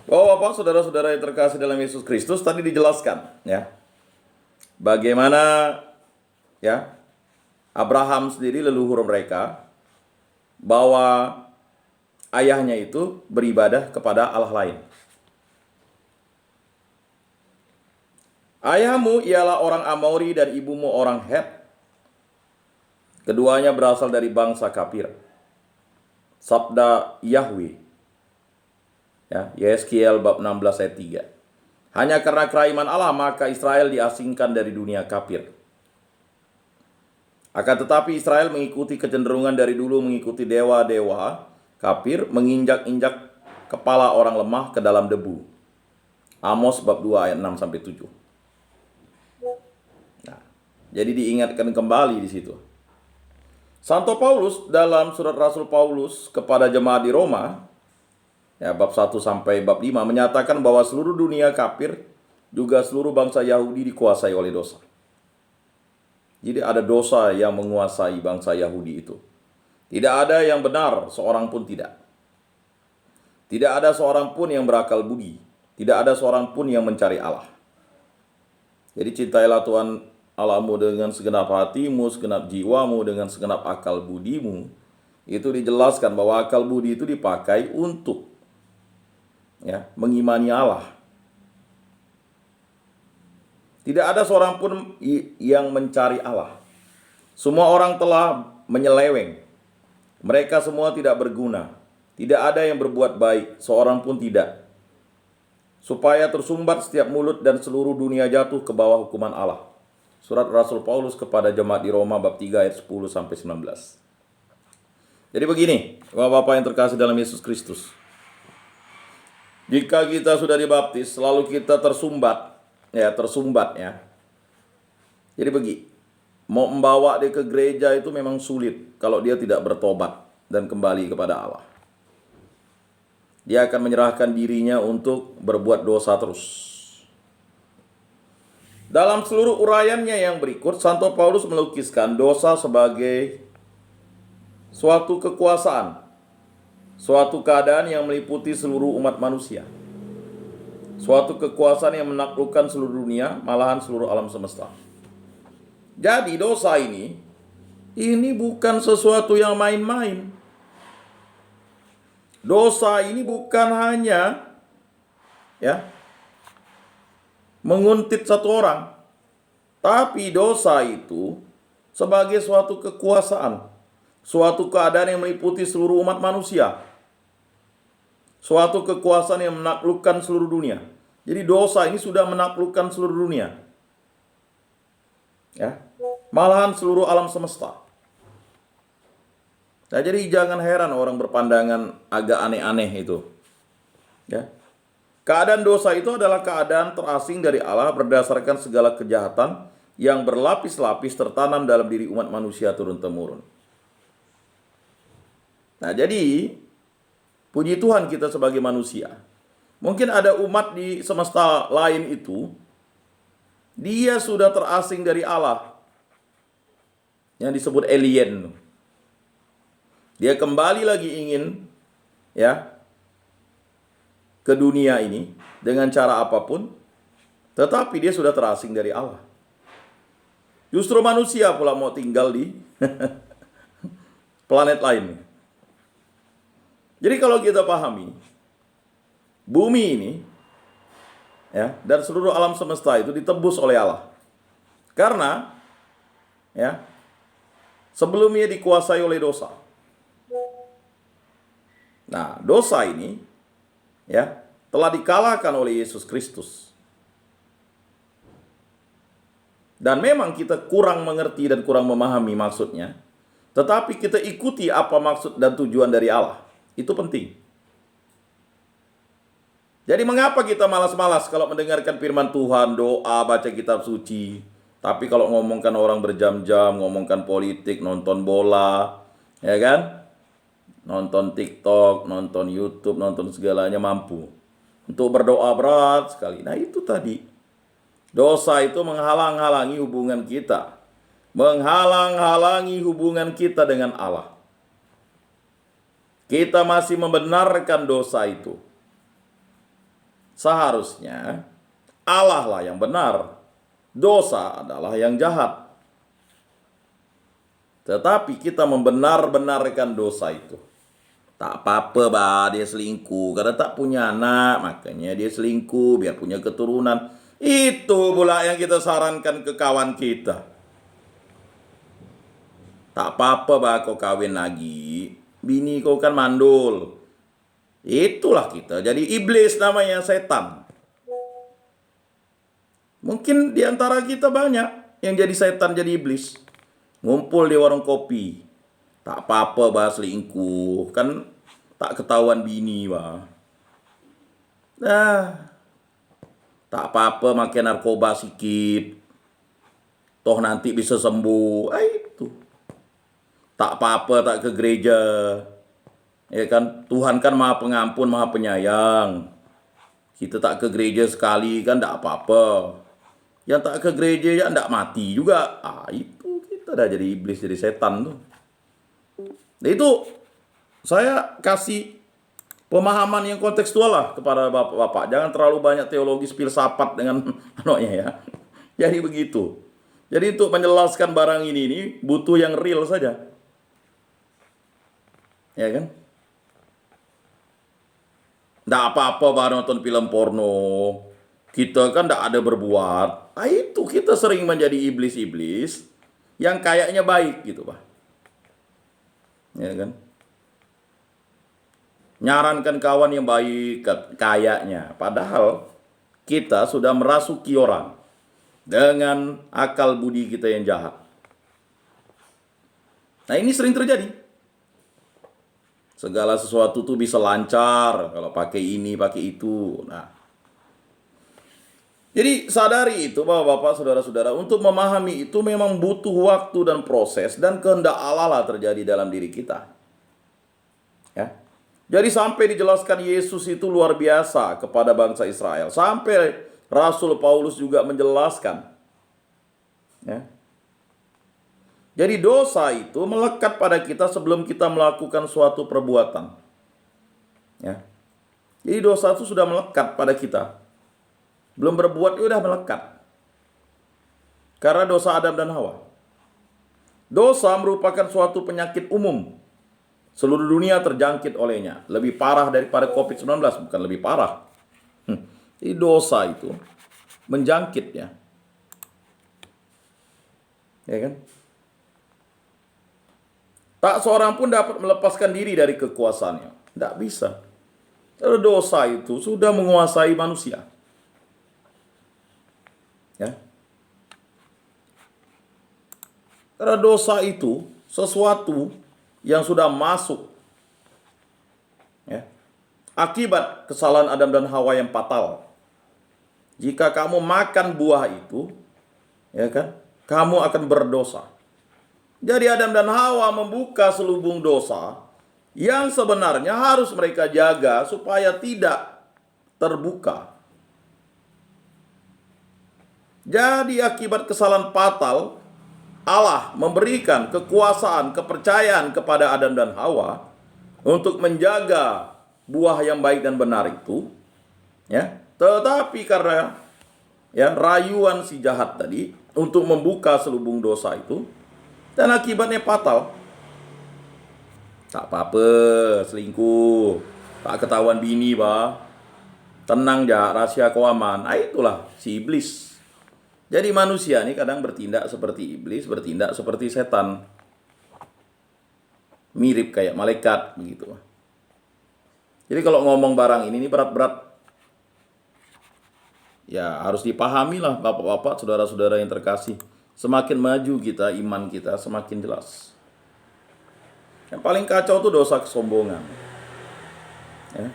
Bapak, saudara-saudara yang terkasih dalam Yesus Kristus, tadi dijelaskan ya, bagaimana ya Abraham sendiri leluhur mereka, bahwa ayahnya itu beribadah kepada Allah lain. Ayahmu ialah orang Amori dan ibumu orang Het. Keduanya berasal dari bangsa kafir. Sabda Yahweh. Ya, Yeskiel bab 16 ayat 3. Hanya karena keraiman Allah maka Israel diasingkan dari dunia kafir. Akan tetapi Israel mengikuti kecenderungan dari dulu mengikuti dewa-dewa kafir, menginjak-injak kepala orang lemah ke dalam debu. Amos bab 2 ayat 6 sampai 7. Nah, jadi diingatkan kembali di situ. Santo Paulus dalam surat Rasul Paulus kepada jemaat di Roma, ya, bab 1 sampai bab 5 menyatakan bahwa seluruh dunia kafir, juga seluruh bangsa Yahudi dikuasai oleh dosa. Jadi ada dosa yang menguasai bangsa Yahudi itu. Tidak ada yang benar, seorang pun tidak. Tidak ada seorang pun yang berakal budi. Tidak ada seorang pun yang mencari Allah. Jadi cintailah Tuhan Allahmu dengan segenap hatimu, segenap jiwamu, dengan segenap akal budimu. Itu dijelaskan bahwa akal budi itu dipakai untuk ya, mengimani Allah. Tidak ada seorang pun yang mencari Allah. Semua orang telah menyeleweng. Mereka semua tidak berguna. Tidak ada yang berbuat baik, seorang pun tidak. Supaya tersumbat setiap mulut dan seluruh dunia jatuh ke bawah hukuman Allah. Surat Rasul Paulus kepada jemaat di Roma bab 3 ayat 10 sampai 19. Jadi begini, Bapak-bapak yang terkasih dalam Yesus Kristus. Jika kita sudah dibaptis, lalu kita tersumbat ya. Jadi mau membawa dia ke gereja itu memang sulit kalau dia tidak bertobat dan kembali kepada Allah. Dia akan menyerahkan dirinya untuk berbuat dosa terus. Dalam seluruh uraiannya yang berikut, Santo Paulus melukiskan dosa sebagai suatu kekuasaan, suatu keadaan yang meliputi seluruh umat manusia. Suatu kekuasaan yang menaklukkan seluruh dunia, malahan seluruh alam semesta. Jadi dosa ini bukan sesuatu yang main-main. Dosa ini bukan hanya ya menguntit satu orang, tapi dosa itu sebagai suatu kekuasaan, suatu keadaan yang meliputi seluruh umat manusia, suatu kekuasaan yang menaklukkan seluruh dunia. Jadi dosa ini sudah menaklukkan seluruh dunia, ya, malahan seluruh alam semesta. Nah, jadi jangan heran orang berpandangan agak aneh-aneh itu, ya. Keadaan dosa itu adalah keadaan terasing dari Allah berdasarkan segala kejahatan yang berlapis-lapis tertanam dalam diri umat manusia turun-temurun. Nah, jadi puji Tuhan kita sebagai manusia. Mungkin ada umat di semesta lain itu, dia sudah terasing dari Allah, yang disebut alien. Dia kembali lagi ingin ya ke dunia ini dengan cara apapun, tetapi dia sudah terasing dari Allah. Justru manusia pula mau tinggal di planet lain. Jadi kalau kita pahami, bumi ini ya dan seluruh alam semesta itu ditebus oleh Allah. Karena ya sebelumnya dikuasai oleh dosa. Nah, dosa ini ya telah dikalahkan oleh Yesus Kristus. Dan memang kita kurang mengerti dan kurang memahami maksudnya, tetapi kita ikuti apa maksud dan tujuan dari Allah. Itu penting. Jadi mengapa kita malas-malas kalau mendengarkan firman Tuhan, doa, baca kitab suci, tapi kalau ngomongkan orang berjam-jam, ngomongkan politik, nonton bola, ya kan? Nonton TikTok, nonton YouTube, nonton segalanya mampu. Untuk berdoa berat sekali. Nah, itu tadi. Dosa itu menghalang-halangi hubungan kita. Menghalang-halangi hubungan kita dengan Allah. Kita masih membenarkan dosa itu. Seharusnya Allah lah yang benar, dosa adalah yang jahat. Tetapi kita membenar-benarkan dosa itu. Tak apa-apa bah dia selingkuh, karena tak punya anak, makanya dia selingkuh biar punya keturunan. Itu pula yang kita sarankan ke kawan kita. Tak apa-apa bah kau kawin lagi, bini kau kan mandul. Itulah kita, jadi iblis namanya, setan. Mungkin di antara kita banyak yang jadi setan, jadi iblis. Ngumpul di warung kopi. Tak apa-apa bah selingkuh, kan tak ketahuan bini bah. Nah, tak apa-apa makan narkoba sikit. Toh nanti bisa sembuh. Itu. Tak apa-apa tak ke gereja. Ya kan, Tuhan kan Maha Pengampun, Maha Penyayang. Kita tak ke gereja sekali kan tak apa-apa. Yang tak ke gereja ya ndak mati juga. Itu kita dah jadi iblis, jadi setan tuh. Nah, itu saya kasih pemahaman yang kontekstual lah kepada bapak-bapak. Jangan terlalu banyak teologis filsafat dengan anaknya ya. Jadi begitu. Jadi untuk menjelaskan barang ini butuh yang real saja. Ya kan? Nggak apa-apa bah nonton film porno. Kita kan nggak ada berbuat. Itu kita sering menjadi iblis-iblis yang kayaknya baik gitu bah. Ya kan? Nyarankan kawan yang baik kayaknya. Padahal kita sudah merasuki orang dengan akal budi kita yang jahat. Nah ini sering terjadi. Segala sesuatu tuh bisa lancar kalau pakai ini, pakai itu. Nah, jadi sadari itu bahwa Bapak, saudara-saudara, untuk memahami itu memang butuh waktu dan proses dan kehendak Allah lah terjadi dalam diri kita. Ya. Jadi sampai dijelaskan Yesus itu luar biasa kepada bangsa Israel. Sampai Rasul Paulus juga menjelaskan. Ya. Jadi dosa itu melekat pada kita sebelum kita melakukan suatu perbuatan. Ya. Jadi dosa itu sudah melekat pada kita. Belum berbuat, sudah melekat. Karena dosa Adam dan Hawa. Dosa merupakan suatu penyakit umum. Seluruh dunia terjangkit olehnya. Lebih parah daripada COVID-19, bukan lebih parah. Jadi dosa itu menjangkit ya. Ya kan? Tak seorang pun dapat melepaskan diri dari kekuasaannya. Tidak bisa. Karena dosa itu sudah menguasai manusia. Ya. Karena dosa itu sesuatu yang sudah masuk. Ya. Akibat kesalahan Adam dan Hawa yang fatal. Jika kamu makan buah itu, ya kan, kamu akan berdosa. Jadi Adam dan Hawa membuka selubung dosa yang sebenarnya harus mereka jaga supaya tidak terbuka. Jadi akibat kesalahan fatal, Allah memberikan kekuasaan, kepercayaan kepada Adam dan Hawa untuk menjaga buah yang baik dan benar itu. Ya, tetapi karena ya rayuan si jahat tadi untuk membuka selubung dosa itu, dan akibatnya fatal. Tak apa-apa selingkuh, tak ketahuan bini bah. Tenang ja, rahasia kau aman. Itulah si iblis. Jadi manusia ini kadang bertindak seperti iblis, bertindak seperti setan. Mirip kayak malaikat begitu. Jadi kalau ngomong barang ini berat-berat. Ya harus dipahami lah bapak-bapak, saudara-saudara yang terkasih. Semakin maju kita, iman kita semakin jelas. Yang paling kacau itu dosa kesombongan. Ya.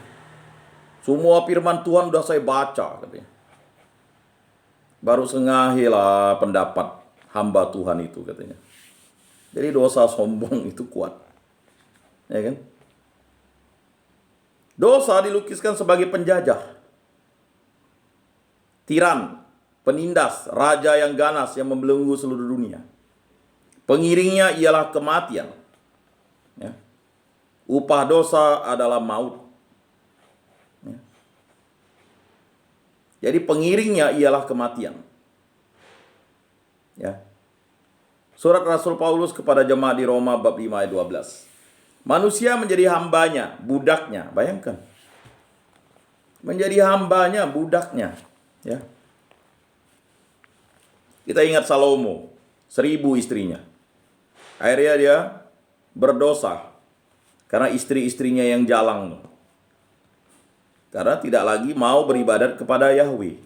Semua firman Tuhan udah saya baca katanya. Baru sengahilah pendapat hamba Tuhan itu katanya. Jadi dosa sombong itu kuat. Ya kan? Dosa dilukiskan sebagai penjajah, tiran, penindas, raja yang ganas yang membelenggu seluruh dunia. Pengiringnya ialah kematian. Ya. Upah dosa adalah maut. Ya. Jadi pengiringnya ialah kematian. Ya. Surat Rasul Paulus kepada jemaat di Roma bab 5 ayat 12. Manusia menjadi hambanya, budaknya. Bayangkan. Menjadi hambanya, budaknya. Ya. Kita ingat Salomo, 1000 istrinya. Akhirnya dia berdosa karena istri-istrinya yang jalang. Karena tidak lagi mau beribadat kepada Yahweh,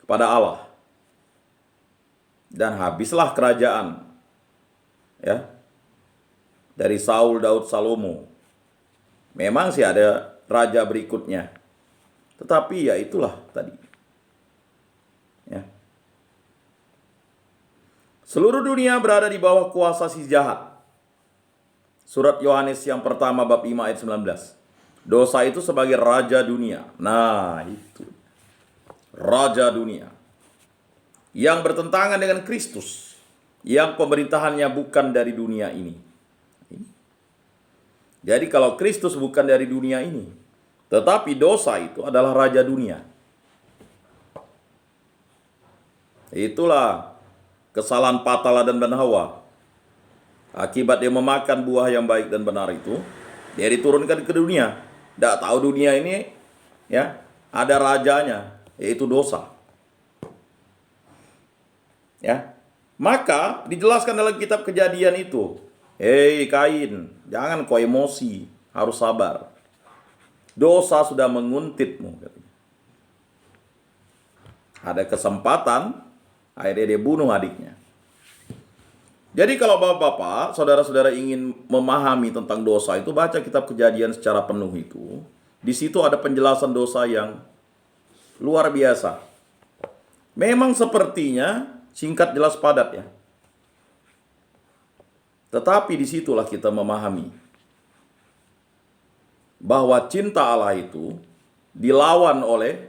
kepada Allah. Dan habislah kerajaan, ya, dari Saul, Daud, Salomo. Memang sih ada raja berikutnya, tetapi ya itulah tadi. Ya. Seluruh dunia berada di bawah kuasa si jahat. Surat Yohanes yang pertama bab 5 ayat 19. Dosa itu sebagai raja dunia. Nah, itu. Raja dunia. Yang bertentangan dengan Kristus. Yang pemerintahannya bukan dari dunia ini. Jadi kalau Kristus bukan dari dunia ini, tetapi dosa itu adalah raja dunia. Itulah kesalahan fatal Adam dan Hawa. Akibat dia memakan buah yang baik dan benar itu, dia diturunkan ke dunia. Tidak tahu dunia ini, ya, ada rajanya, yaitu dosa. Ya, maka dijelaskan dalam kitab Kejadian itu, hei Kain, jangan kau emosi, harus sabar. Dosa sudah menguntitmu. Ada kesempatan, akhirnya dia bunuh adiknya. Jadi kalau bapak-bapak, saudara-saudara ingin memahami tentang dosa itu, baca kitab Kejadian secara penuh itu. Di situ ada penjelasan dosa yang luar biasa. Memang sepertinya singkat, jelas, padat ya. Tetapi disitulah kita memahami bahwa cinta Allah itu dilawan oleh,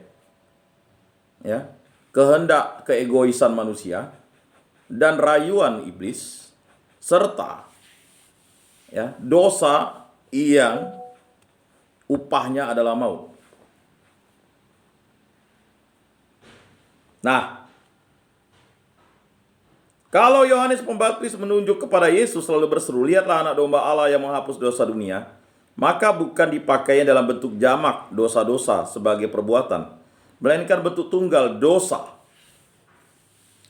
ya, kehendak keegoisan manusia dan rayuan iblis, serta, ya, dosa yang upahnya adalah maut. Nah, kalau Yohanes Pembaptis menunjuk kepada Yesus selalu berseru, lihatlah anak domba Allah yang menghapus dosa dunia, maka bukan dipakainya dalam bentuk jamak dosa-dosa sebagai perbuatan, melainkan bentuk tunggal dosa.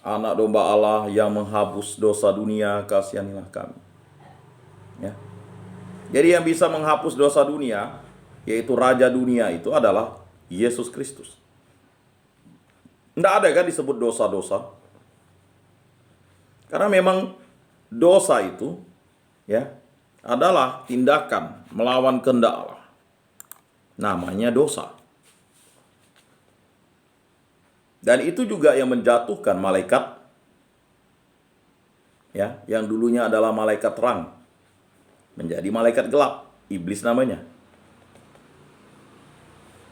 Anak domba Allah yang menghapus dosa dunia, kasihanilah kami. Ya. Jadi yang bisa menghapus dosa dunia, yaitu raja dunia, itu adalah Yesus Kristus. Tidak ada kan disebut dosa-dosa? Karena memang dosa itu, ya, adalah tindakan melawan kehendak Allah. Namanya dosa. Dan itu juga yang menjatuhkan malaikat, ya, yang dulunya adalah malaikat terang menjadi malaikat gelap, iblis namanya.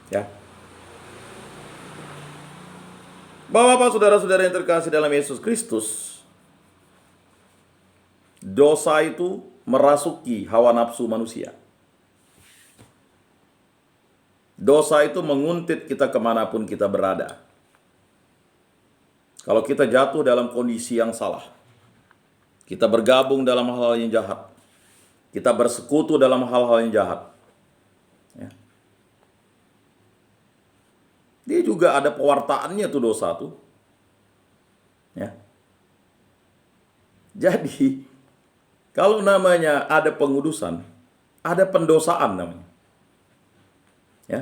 Ya. Bapak-bapak, saudara-saudara yang terkasih dalam Yesus Kristus, dosa itu merasuki hawa nafsu manusia. Dosa itu menguntit kita kemanapun kita berada. Kalau kita jatuh dalam kondisi yang salah, kita bergabung dalam hal-hal yang jahat, kita bersekutu dalam hal-hal yang jahat, ya. Dia juga ada pewartaannya tuh dosa tuh, ya. Jadi kalau namanya ada pengudusan, ada pendosaan namanya, ya.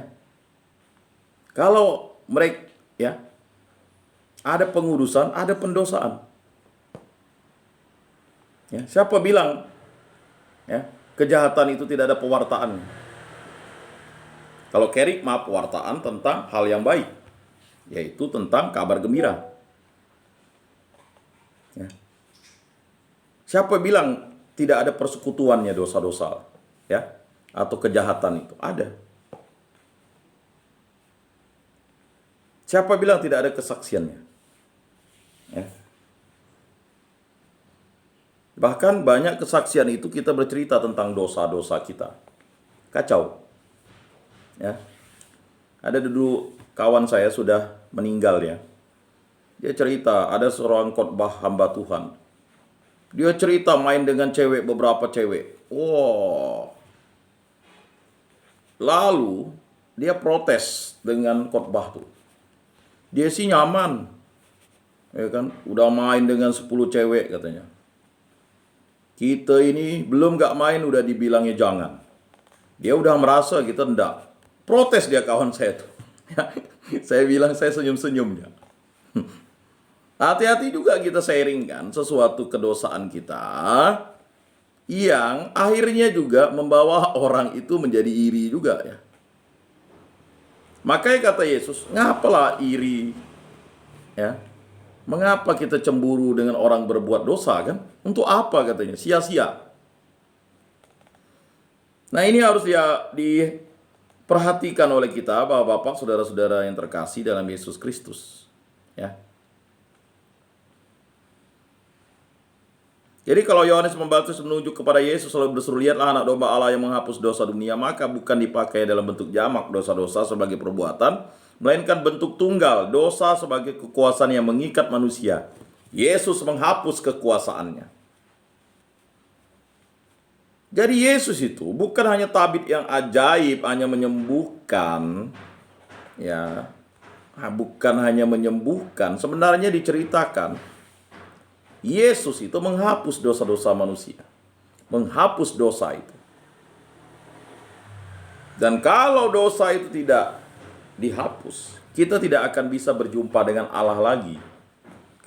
Kalau mereka, ya, ada pengudusan, ada pendosaan. Ya, siapa bilang, ya, kejahatan itu tidak ada pewartaan? Kalau kerikma, pewartaan tentang hal yang baik, yaitu tentang kabar gembira. Ya. Siapa bilang tidak ada persekutuannya dosa-dosa, ya, atau kejahatan itu? Ada. Siapa bilang tidak ada kesaksiannya? Ya. Bahkan banyak kesaksian itu kita bercerita tentang dosa-dosa kita. Kacau. Ya. Ada dulu kawan saya sudah meninggal ya. Dia cerita ada seorang khotbah hamba Tuhan. Dia cerita main dengan cewek, beberapa cewek. Wow. Lalu dia protes dengan khotbah tuh. Dia sih nyaman, ya kan? Udah main dengan 10 cewek katanya. Kita ini belum gak main udah dibilangnya jangan. Dia udah merasa kita enggak. Protes dia kawan saya tuh. Saya bilang saya senyum-senyumnya. Hati-hati juga kita sharingkan sesuatu kedosaan kita yang akhirnya juga membawa orang itu menjadi iri juga ya. Makanya kata Yesus, ngapalah iri? Ya. Mengapa kita cemburu dengan orang berbuat dosa kan? Untuk apa katanya? Sia-sia. Nah, ini harus diperhatikan oleh kita, Bapak-bapak, saudara-saudara yang terkasih dalam Yesus Kristus. Ya. Jadi kalau Yohanes Pembaptis menunjuk kepada Yesus lalu berseru, lihatlah anak domba Allah yang menghapus dosa dunia, maka bukan dipakai dalam bentuk jamak dosa-dosa sebagai perbuatan, melainkan bentuk tunggal dosa sebagai kekuasaan yang mengikat manusia. Yesus menghapus kekuasaannya. Jadi Yesus itu bukan hanya tabib yang ajaib, hanya menyembuhkan, ya, bukan hanya menyembuhkan. Sebenarnya diceritakan Yesus itu menghapus dosa-dosa manusia. Menghapus dosa itu. Dan kalau dosa itu tidak dihapus, kita tidak akan bisa berjumpa dengan Allah lagi.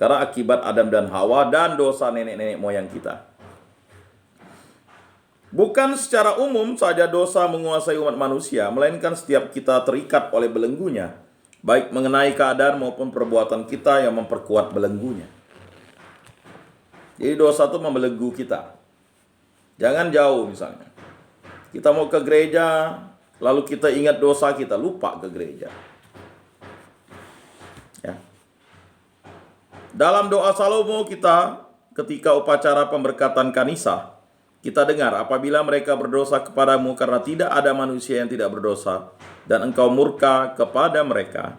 Karena akibat Adam dan Hawa dan dosa nenek-nenek moyang kita. Bukan secara umum saja dosa menguasai umat manusia, melainkan setiap kita terikat oleh belenggunya. Baik mengenai keadaan maupun perbuatan kita yang memperkuat belenggunya. Jadi dosa itu membelenggu kita. Jangan jauh misalnya. Kita mau ke gereja, lalu kita ingat dosa, kita lupa ke gereja. Ya. Dalam doa Salomo kita, ketika upacara pemberkatan Kanisa, kita dengar, apabila mereka berdosa kepadamu karena tidak ada manusia yang tidak berdosa, dan engkau murka kepada mereka,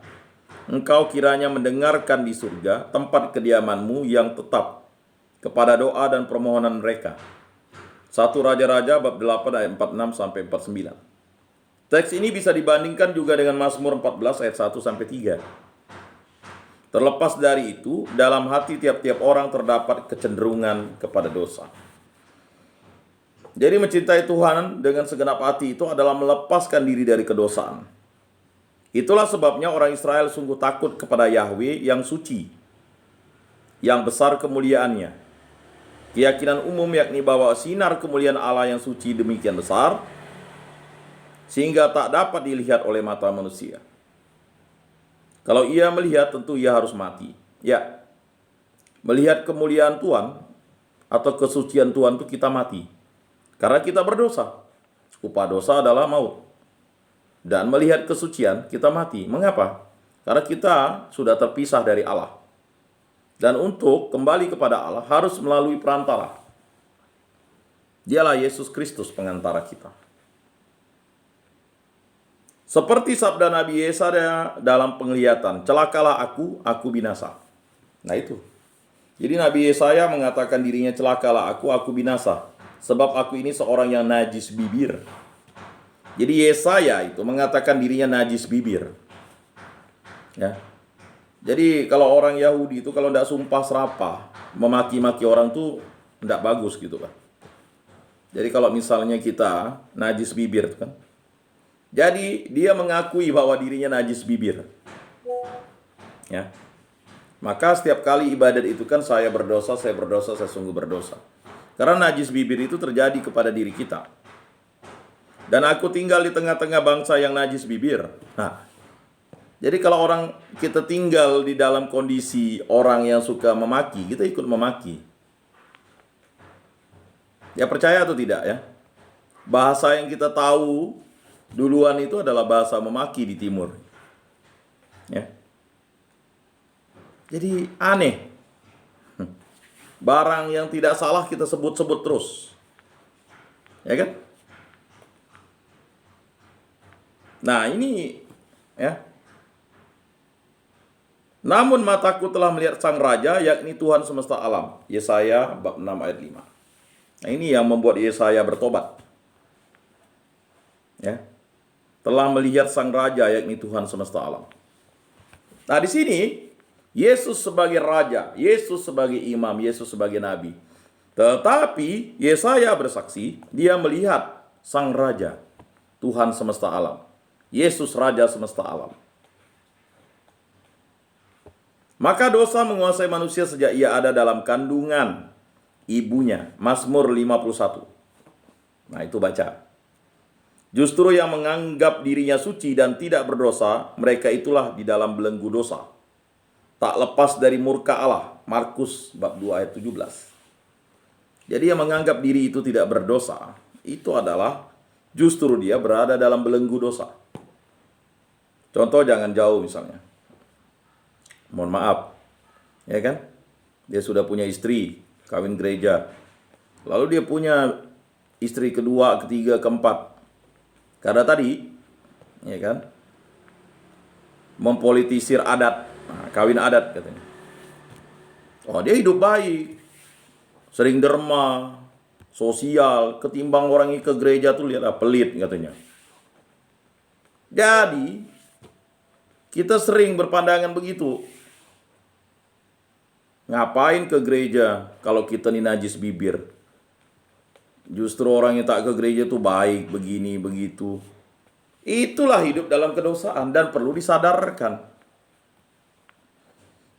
engkau kiranya mendengarkan di surga tempat kediamanmu yang tetap, kepada doa dan permohonan mereka. 1 Raja-Raja bab 8 ayat 46 sampai 49. Teks ini bisa dibandingkan juga dengan Mazmur 14 ayat 1 sampai 3. Terlepas dari itu, dalam hati tiap-tiap orang terdapat kecenderungan kepada dosa. Jadi mencintai Tuhan dengan segenap hati itu adalah melepaskan diri dari kedosaan. Itulah sebabnya orang Israel sungguh takut kepada Yahweh yang suci, yang besar kemuliaannya. Keyakinan umum yakni bahwa sinar kemuliaan Allah yang suci demikian besar, sehingga tak dapat dilihat oleh mata manusia. Kalau ia melihat, tentu ia harus mati. Ya, melihat kemuliaan Tuhan atau kesucian Tuhan itu kita mati. Karena kita berdosa. Upah dosa adalah maut. Dan melihat kesucian, kita mati. Mengapa? Karena kita sudah terpisah dari Allah. Dan untuk kembali kepada Allah harus melalui perantara. Dialah Yesus Kristus pengantara kita. Seperti sabda Nabi Yesaya dalam penglihatan, celakalah aku binasa. Nah itu. Jadi Nabi Yesaya mengatakan dirinya, celakalah aku binasa. Sebab aku ini seorang yang najis bibir. Jadi Yesaya itu mengatakan dirinya najis bibir. Ya. Jadi kalau orang Yahudi itu kalau tidak sumpah serapah, memaki-maki orang tuh tidak bagus gitu kan. Jadi kalau misalnya kita najis bibir kan. Jadi dia mengakui bahwa dirinya najis bibir. Ya. Maka setiap kali ibadat itu kan saya berdosa, saya sungguh berdosa. Karena najis bibir itu terjadi kepada diri kita. Dan aku tinggal di tengah-tengah bangsa yang najis bibir. Nah, jadi kalau kita tinggal di dalam kondisi orang yang suka memaki, kita ikut memaki. Ya percaya atau tidak ya? Bahasa yang kita tahu duluan itu adalah bahasa memaki di timur. Ya. Jadi aneh. Barang yang tidak salah kita sebut-sebut terus. Ya kan? Nah ini Ya. Namun mataku telah melihat sang raja, yakni Tuhan semesta alam. Yesaya bab 6 ayat 5. Nah, ini yang membuat Yesaya bertobat. Ya. Telah melihat sang raja, yakni Tuhan semesta alam. Nah, di sini Yesus sebagai raja, Yesus sebagai imam, Yesus sebagai nabi. Tetapi Yesaya bersaksi, dia melihat sang raja, Tuhan semesta alam. Yesus raja semesta alam. Maka dosa menguasai manusia sejak ia ada dalam kandungan ibunya. Mazmur 51. Nah, itu baca. Justru yang menganggap dirinya suci dan tidak berdosa, mereka itulah di dalam belenggu dosa, tak lepas dari murka Allah. Markus bab 2 ayat 17. Jadi yang menganggap diri itu tidak berdosa, itu adalah justru dia berada dalam belenggu dosa. Contoh jangan jauh misalnya. Mohon maaf, ya kan? Dia sudah punya istri, kawin gereja. Lalu dia punya istri kedua, ketiga, keempat. Karena tadi, ya kan? Mempolitisir adat, nah, kawin adat katanya. Oh, dia hidup baik, sering derma, sosial, ketimbang orang yang ke gereja tuh lihatlah pelit katanya. Jadi, kita sering berpandangan begitu. Ngapain ke gereja kalau kita ini najis bibir? Justru orang yang tak ke gereja tuh baik, begini, begitu. Itulah hidup dalam kedosaan dan perlu disadarkan.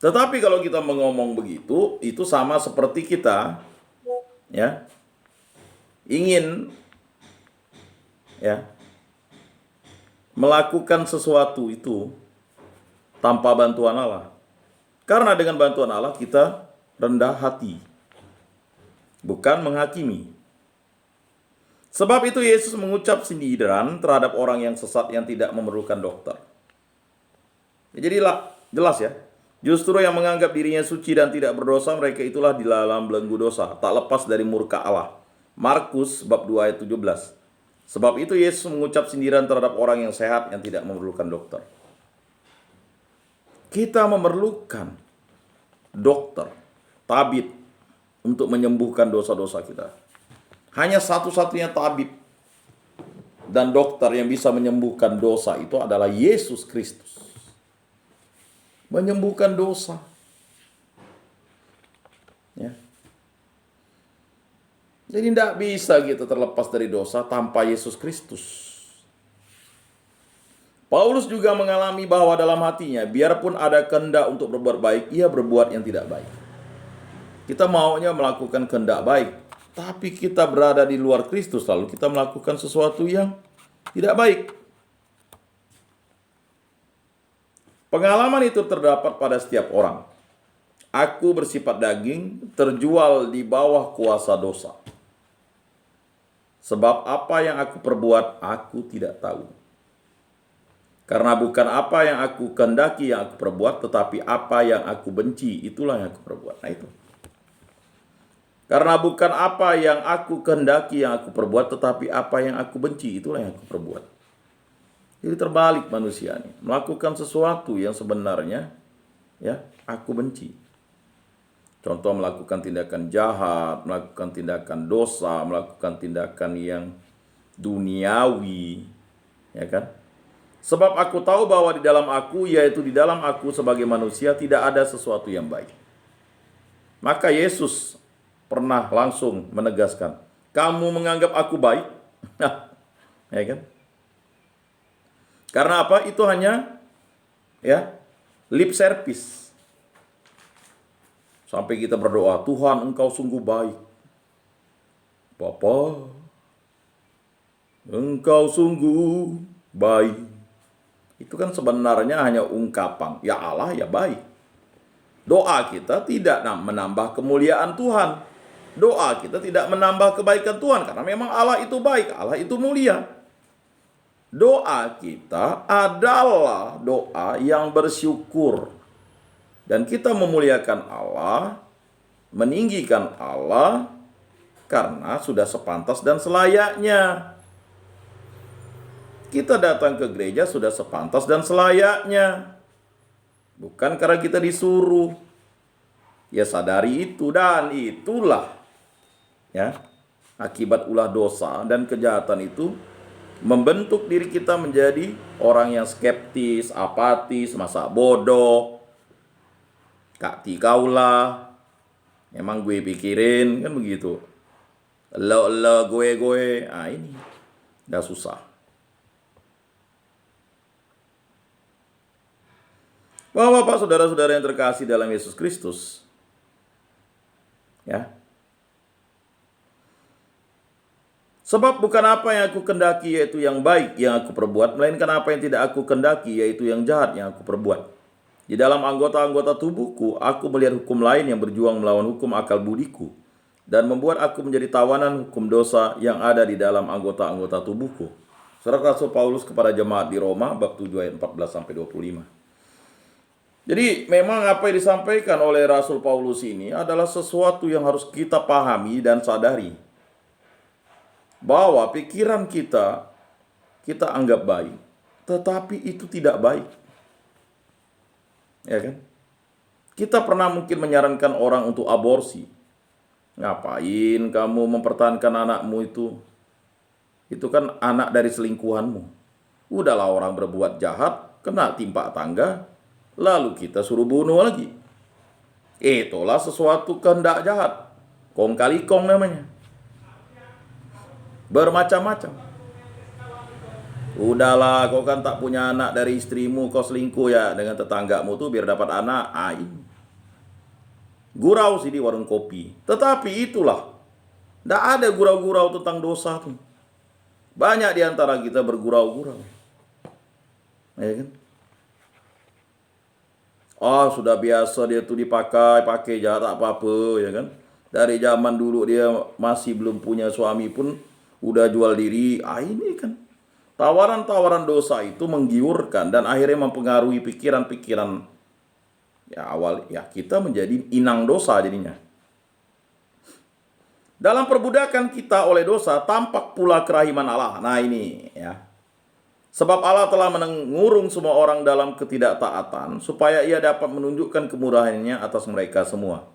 Tetapi kalau kita mengomong begitu, itu sama seperti kita ya ingin ya melakukan sesuatu itu tanpa bantuan Allah. Karena dengan bantuan Allah kita rendah hati, bukan menghakimi. Sebab itu Yesus mengucap sindiran terhadap orang yang sesat yang tidak memerlukan dokter. Jadilah jelas ya, justru yang menganggap dirinya suci dan tidak berdosa, mereka itulah di dalam belenggu dosa, tak lepas dari murka Allah. Markus bab 2 ayat 17. Sebab itu Yesus mengucap sindiran terhadap orang yang sehat yang tidak memerlukan dokter. Kita memerlukan dokter, tabib untuk menyembuhkan dosa-dosa kita. Hanya satu-satunya tabib dan dokter yang bisa menyembuhkan dosa itu adalah Yesus Kristus. Menyembuhkan dosa. Ya. Jadi tidak bisa kita terlepas dari dosa tanpa Yesus Kristus. Paulus juga mengalami bahwa dalam hatinya, biarpun ada kehendak untuk berbuat baik, ia berbuat yang tidak baik. Kita maunya melakukan kehendak baik, tapi kita berada di luar Kristus, lalu kita melakukan sesuatu yang tidak baik. Pengalaman itu terdapat pada setiap orang. Aku bersifat daging, terjual di bawah kuasa dosa. Sebab apa yang aku perbuat, aku tidak tahu. Karena bukan apa yang aku kehendaki yang aku perbuat, tetapi apa yang aku benci, itulah yang aku perbuat. Nah itu. Karena bukan apa yang aku kehendaki yang aku perbuat, tetapi apa yang aku benci, itulah yang aku perbuat. Jadi terbalik manusia ini. Melakukan sesuatu yang sebenarnya ya aku benci. Contoh melakukan tindakan jahat, melakukan tindakan dosa, melakukan tindakan yang duniawi. Ya kan? Sebab aku tahu bahwa di dalam aku, yaitu di dalam aku sebagai manusia, tidak ada sesuatu yang baik. Maka Yesus pernah langsung menegaskan, kamu menganggap aku baik? Ya kan? Karena apa? Itu hanya ya lip service. Sampai kita berdoa, Tuhan engkau sungguh baik. Bapa, engkau sungguh baik. Itu kan sebenarnya hanya ungkapan. Ya Allah ya baik. Doa kita tidak menambah kemuliaan Tuhan. Doa kita tidak menambah kebaikan Tuhan. Karena memang Allah itu baik. Allah itu mulia. Doa kita adalah doa yang bersyukur. Dan kita memuliakan Allah, meninggikan Allah, karena sudah sepantas dan selayaknya. Kita datang ke gereja sudah sepantas dan selayaknya. Bukan karena kita disuruh. Ya sadari itu, dan itulah ya akibat ulah dosa dan kejahatan itu membentuk diri kita menjadi orang yang skeptis, apatis, masa bodoh, kak kaulah, emang gue pikirin, kan begitu. Lo gue, ah ini udah susah. Bapak-bapak, saudara-saudara yang terkasih dalam Yesus Kristus, ya. Sebab bukan apa yang aku kendaki yaitu yang baik yang aku perbuat, melainkan apa yang tidak aku kendaki yaitu yang jahat yang aku perbuat. Di dalam anggota-anggota tubuhku, aku melihat hukum lain yang berjuang melawan hukum akal budiku, dan membuat aku menjadi tawanan hukum dosa yang ada di dalam anggota-anggota tubuhku. Surat Rasul Paulus kepada jemaat di Roma, bab 7 ayat 14-25. Jadi memang apa yang disampaikan oleh Rasul Paulus ini adalah sesuatu yang harus kita pahami dan sadari. Bahwa pikiran kita anggap baik, tetapi itu tidak baik. Ya kan? Kita pernah mungkin menyarankan orang untuk aborsi. Ngapain kamu mempertahankan anakmu itu? Itu kan anak dari selingkuhanmu. Udahlah orang berbuat jahat, kena timpa tangga, lalu kita suruh bunuh lagi. Itulah sesuatu kehendak jahat. Kong kali kong namanya. Bermacam-macam. Udahlah, kau kan tak punya anak dari istrimu, kau selingkuh ya dengan tetanggamu tuh biar dapat anak. Ini gurau sih di warung kopi. Tetapi itulah, tidak ada gurau-gurau tentang dosa tuh. Banyak di antara kita bergurau-gurau, ya kan? Oh, sudah biasa dia tuh pakai jahat apa-apa, ya kan? Dari zaman dulu dia masih belum punya suami pun udah jual diri. Ini kan tawaran-tawaran dosa itu menggiurkan dan akhirnya mempengaruhi pikiran-pikiran ya kita menjadi inang dosa jadinya. Dalam perbudakan kita oleh dosa tampak pula kerahiman Allah. Nah ini ya. Sebab Allah telah mengurung semua orang dalam ketidaktaatan supaya ia dapat menunjukkan kemurahannya atas mereka semua.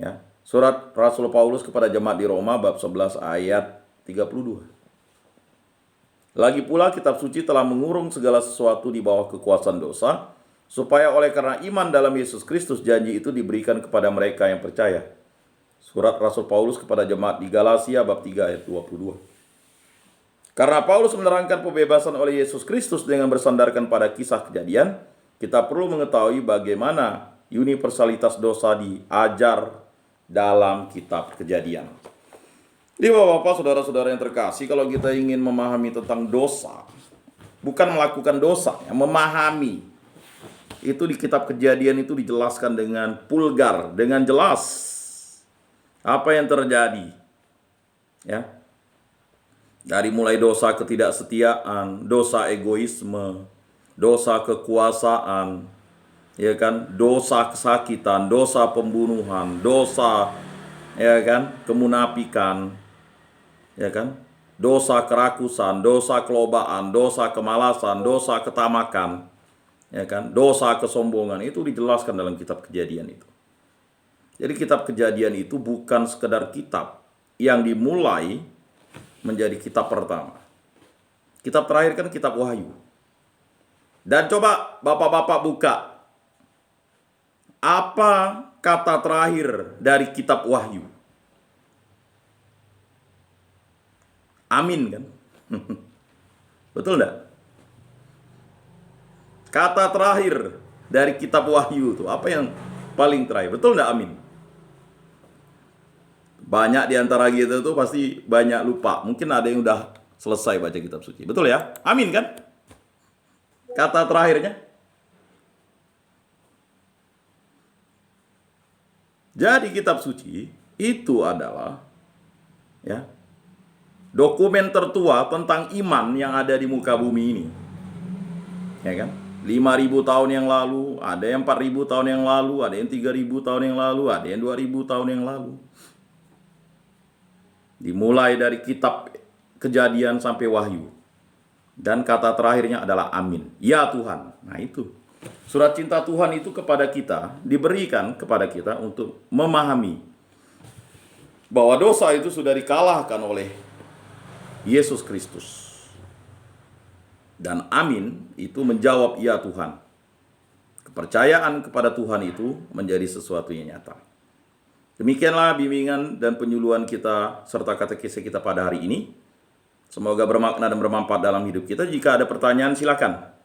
Ya. Surat Rasul Paulus kepada jemaat di Roma bab 11 ayat 32. Lagi pula kitab suci telah mengurung segala sesuatu di bawah kekuasaan dosa, supaya oleh karena iman dalam Yesus Kristus janji itu diberikan kepada mereka yang percaya. Surat Rasul Paulus kepada jemaat di Galatia bab 3 ayat 22. Karena Paulus menerangkan pembebasan oleh Yesus Kristus dengan bersandarkan pada kisah kejadian, kita perlu mengetahui bagaimana universalitas dosa diajar dalam kitab kejadian. Jadi bapak-bapak, saudara-saudara yang terkasih, kalau kita ingin memahami tentang dosa, bukan melakukan dosa, ya, memahami. Itu di kitab kejadian itu dijelaskan dengan vulgar, dengan jelas. Apa yang terjadi. Ya. Dari mulai dosa ketidaksetiaan, dosa egoisme, dosa kekuasaan, ya kan, dosa kesakitan, dosa pembunuhan, dosa ya kan kemunafikan, ya kan, dosa kerakusan, dosa kelobaan, dosa kemalasan, dosa ketamakan, ya kan, dosa kesombongan, itu dijelaskan dalam kitab kejadian itu. Jadi kitab kejadian itu bukan sekedar kitab yang dimulai menjadi kitab pertama. Kitab terakhir kan kitab Wahyu. Dan coba bapak-bapak buka, apa kata terakhir dari kitab Wahyu? Amin kan? Betul enggak? Kata terakhir dari kitab Wahyu itu apa yang paling terakhir? Betul enggak amin? Banyak di antara kita tuh pasti banyak lupa. Mungkin ada yang udah selesai baca kitab suci. Betul ya? Amin kan? Kata terakhirnya. Jadi kitab suci itu adalah ya dokumen tertua tentang iman yang ada di muka bumi ini. Ya kan? 5.000 tahun yang lalu, ada yang 4.000 tahun yang lalu, ada yang 3.000 tahun yang lalu, ada yang 2.000 tahun yang lalu. Dimulai dari kitab Kejadian sampai Wahyu. Dan kata terakhirnya adalah amin. Ya Tuhan. Nah itu. Surat cinta Tuhan itu kepada kita, diberikan kepada kita untuk memahami bahwa dosa itu sudah dikalahkan oleh Yesus Kristus. Dan amin itu menjawab ya Tuhan. Kepercayaan kepada Tuhan itu menjadi sesuatu yang nyata. Demikianlah bimbingan dan penyuluhan kita serta katekese kita pada hari ini. Semoga bermakna dan bermanfaat dalam hidup kita. Jika ada pertanyaan silakan.